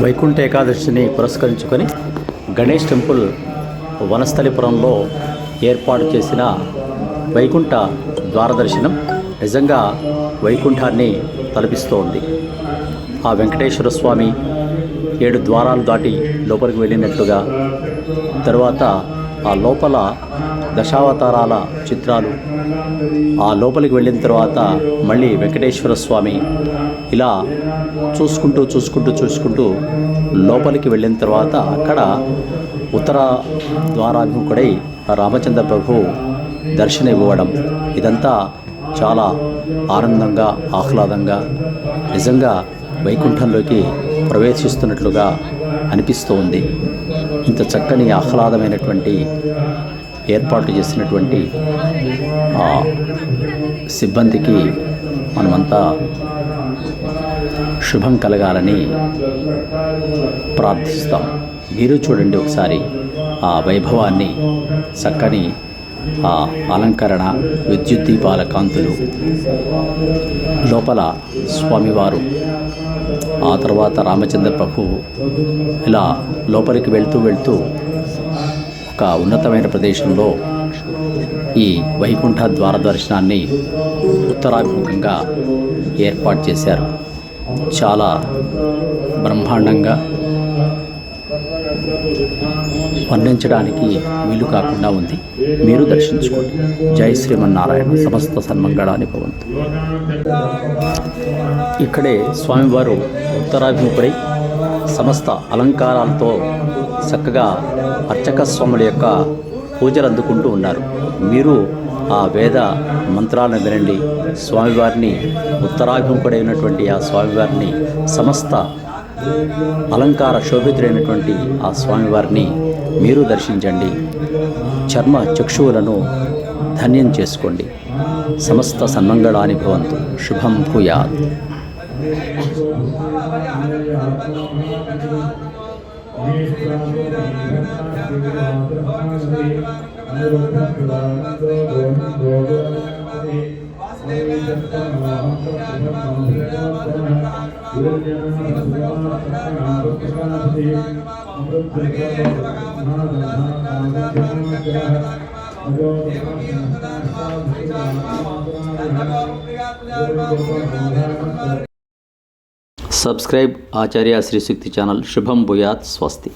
వైకుంఠ ఏకాదశిని పురస్కరించుకొని గణేష్ టెంపుల్ వనస్థలిపురంలో ఏర్పాటు చేసిన వైకుంఠ ద్వారదర్శనం నిజంగా వైకుంఠాన్ని తలపిస్తోంది. ఆ వెంకటేశ్వర స్వామి 7 ద్వారాలు దాటి లోపలికి వెళ్ళినట్లుగా, తర్వాత ఆ లోపల దశావతారాల చిత్రాలు, ఆ లోపలికి వెళ్ళిన తర్వాత మళ్ళీ వెంకటేశ్వర స్వామి ఇలా చూసుకుంటూ లోపలికి వెళ్ళిన తర్వాత అక్కడ ఉత్తర ద్వారాభిముఖుడై రామచంద్ర ప్రభు దర్శనం ఇవ్వడం, ఇదంతా చాలా ఆనందంగా ఆహ్లాదంగా నిజంగా వైకుంఠంలోకి ప్రవేశిస్తున్నట్లుగా అనిపిస్తూ ఉంది. ఇంత చక్కని ఆహ్లాదమైనటువంటి ఏర్పాటు చేసినటువంటి ఆ సిబ్బందికి మనమంతా శుభం కలగాలని ప్రార్థిస్తాం. మీరు చూడండి ఒకసారి ఆ వైభవాన్ని, చక్కని ఆ అలంకరణ, విద్యుత్ దీపాల కాంతులు, లోపల స్వామివారు, ఆ తర్వాత రామచంద్ర ప్రభువు ఇలా లోపలికి వెళ్తూ ఒక ఉన్నతమైన ప్రదేశంలో ఈ వైకుంఠ ద్వార దర్శనాన్ని ఉత్తరాభిముఖంగా ఏర్పాటు చేశారు. చాలా బ్రహ్మాండంగా వర్ణించడానికి వీలు కాకుండా ఉంది. మీరు దర్శించుకోండి. జై శ్రీమన్నారాయణ. సమస్త సన్మంగళాని భవంతు. ఇక్కడే స్వామివారు ఉత్తరాభిముఖుడై సమస్త అలంకారాలతో చక్కగా అర్చక స్వాముల యొక్క పూజలు అందుకుంటూ ఉన్నారు. మీరు ఆ వేద మంత్రాలను వినండి. స్వామివారిని, ఉత్తరాభిముఖుడైనటువంటి ఆ స్వామివారిని, సమస్త అలంకార శోభితుడైనటువంటి ఆ స్వామివారిని మీరు దర్శించండి. చర్మ చక్షువులను ధన్యం చేసుకోండి. సమస్త సన్మంగళాని భవంతు. శుభం భూయాత్. సబ్స్క్రైబ్ ఆచార్య శ్రీ శక్తి ఛానల్. శుభం భూయాత్. స్వస్తి.